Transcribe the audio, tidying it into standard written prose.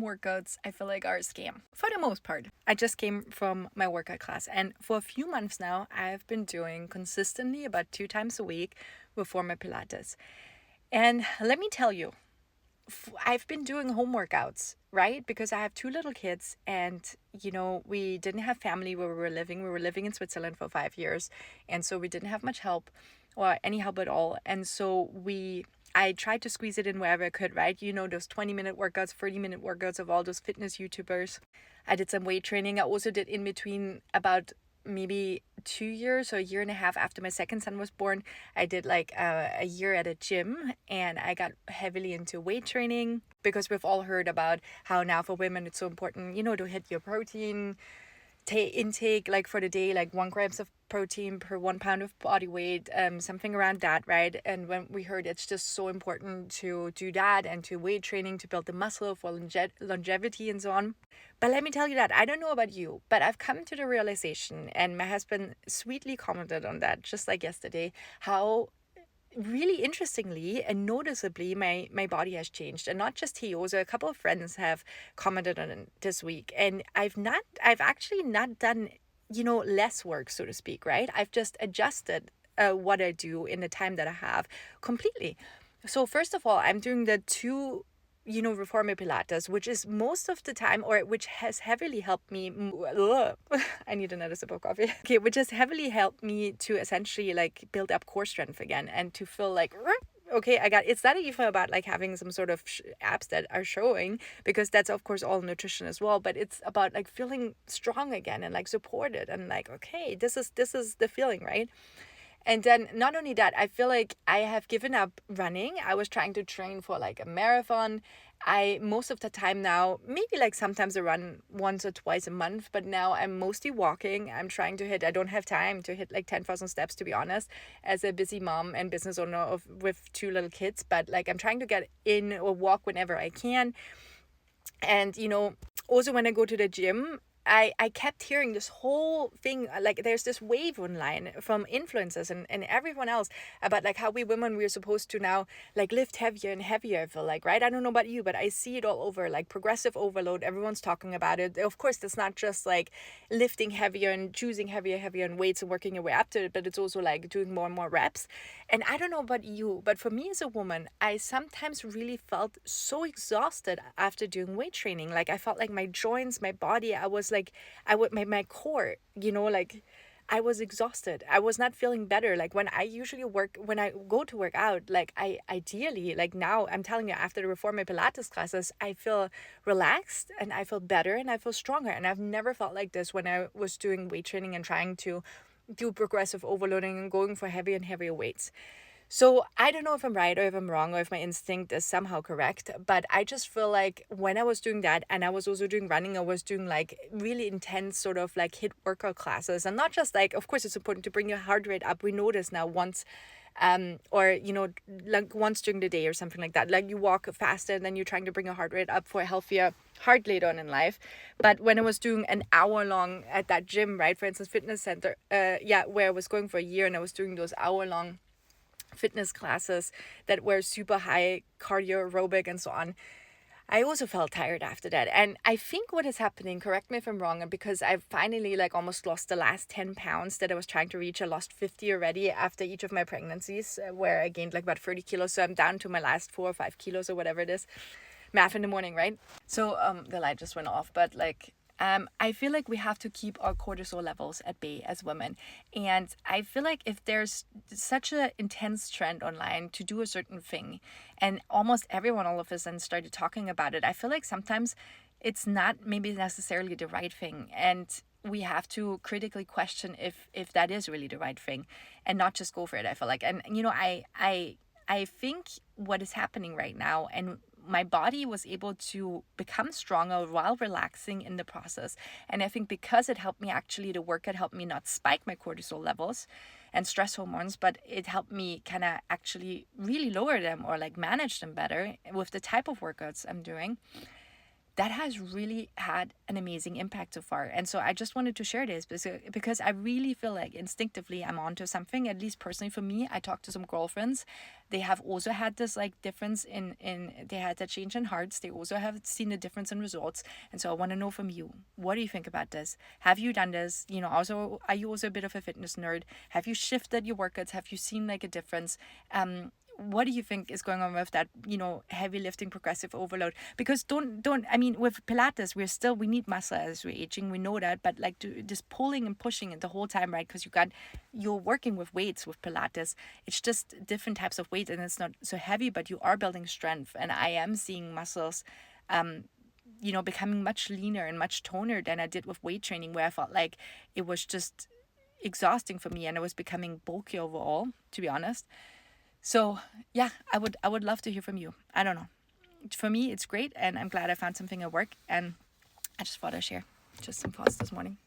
Workouts, I feel like, are a scam for the most part. I just came from my workout class, and for a few months now, I've been doing consistently about 2 times a week before my Pilates. And let me tell you, I've been doing home workouts, right? Because I have two little kids, and we didn't have family where we were living. We were living in Switzerland for 5 years, and so we didn't have much help or any help at all. And so I tried to squeeze it in wherever I could, right? Those 20-minute workouts, 30-minute workouts of all those fitness YouTubers. I did some weight training. I also did in between about maybe 2 years or a year and a half after my second son was born. I did like a year at a gym, and I got heavily into weight training because we've all heard about how now for women it's so important, to hit your protein intake like for the day, like 1 grams of protein per 1 pound of body weight, something around that, right? And when we heard it's just so important to do that and to weight training to build the muscle for longevity and so on. But let me tell you that I don't know about you, but I've come to the realization, and my husband sweetly commented on that just like yesterday, how really interestingly and noticeably my body has changed. And not just he, also a couple of friends have commented on it this week. And I've actually not done less work, so to speak, right? I've just adjusted what I do in the time that I have completely. So first of all, I'm doing the two reformer pilates, which is most of the time, or which has heavily helped me I need another sip of coffee. Okay, which has heavily helped me to essentially like build up core strength again and to feel like okay, it's not even about like having some sort of abs that are showing, because that's of course all nutrition as well, but it's about like feeling strong again and like supported and like, okay, this is the feeling, right? And then not only that, I feel like I have given up running. I was trying to train for like a marathon. I most of the time now, maybe like sometimes I run once or twice a month, but now I'm mostly walking. I don't have time to hit like 10,000 steps, to be honest, as a busy mom and business owner with two little kids. But like I'm trying to get in or walk whenever I can. And also when I go to the gym, I kept hearing this whole thing, like there's this wave online from influencers and everyone else about like how we women, we're supposed to now like lift heavier and heavier, I feel like, right? I don't know about you, but I see it all over, like progressive overload. Everyone's talking about it. Of course, that's not just like lifting heavier and choosing heavier and weights and working your way up to it, but it's also like doing more and more reps. And I don't know about you, but for me as a woman, I sometimes really felt so exhausted after doing weight training. Like I felt like my joints, my body, I was like, my core, like I was exhausted. I was not feeling better. Like when I go to work out, like I ideally, like now I'm telling you, after the Reformer Pilates classes, I feel relaxed and I feel better and I feel stronger. And I've never felt like this when I was doing weight training and trying to do progressive overloading and going for heavier and heavier weights. So I don't know if I'm right or if I'm wrong or if my instinct is somehow correct, but I just feel like when I was doing that and I was also doing running, I was doing like really intense sort of like HIIT workout classes. And not just like, of course it's important to bring your heart rate up. We know this now once or like once during the day or something like that, like you walk faster and then you're trying to bring your heart rate up for a healthier heart later on in life. But when I was doing an hour long at that gym, right, for instance fitness center, where I was going for a year and I was doing those hour long fitness classes that were super high cardio aerobic and so on, I also felt tired after that. And I think what is happening, correct me if I'm wrong, because I've finally like almost lost the last 10 pounds that I was trying to reach. I lost 50 already after each of my pregnancies, where I gained like about 30 kilos. So I'm down to my last 4 or 5 kilos or whatever it is. Math in the morning, right? So the light just went off, but like I feel like we have to keep our cortisol levels at bay as women. And I feel like if there's such an intense trend online to do a certain thing, and almost everyone all of a sudden started talking about it, I feel like sometimes it's not maybe necessarily the right thing. And we have to critically question if that is really the right thing and not just go for it, I feel like. And, I think what is happening right now, and my body was able to become stronger while relaxing in the process. And I think because it helped me actually, the workout helped me not spike my cortisol levels and stress hormones, but it helped me kind of actually really lower them or like manage them better with the type of workouts I'm doing. that has really had an amazing impact so far. And so I just wanted to share this because I really feel like instinctively I'm onto something. At least personally for me, I talked to some girlfriends. They have also had this like difference in they had that change in hearts. They also have seen a difference in results. And so I want to know from you, what do you think about this? Have you done this? You know, also, are you also a bit of a fitness nerd? Have you shifted your workouts? Have you seen like a difference? What do you think is going on with that, you know, heavy lifting progressive overload? Because don't I mean, with Pilates, we need muscle as we're aging, we know that, but like just pulling and pushing it the whole time, right? Because you're working with weights with Pilates. It's just different types of weight, and it's not so heavy, but you are building strength, and I am seeing muscles you know, becoming much leaner and much toner than I did with weight training, where I felt like it was just exhausting for me and I was becoming bulky overall, to be honest. So yeah, I would love to hear from you. I don't know. For me, it's great, and I'm glad I found something at work, and I just thought I'd share just some thoughts this morning.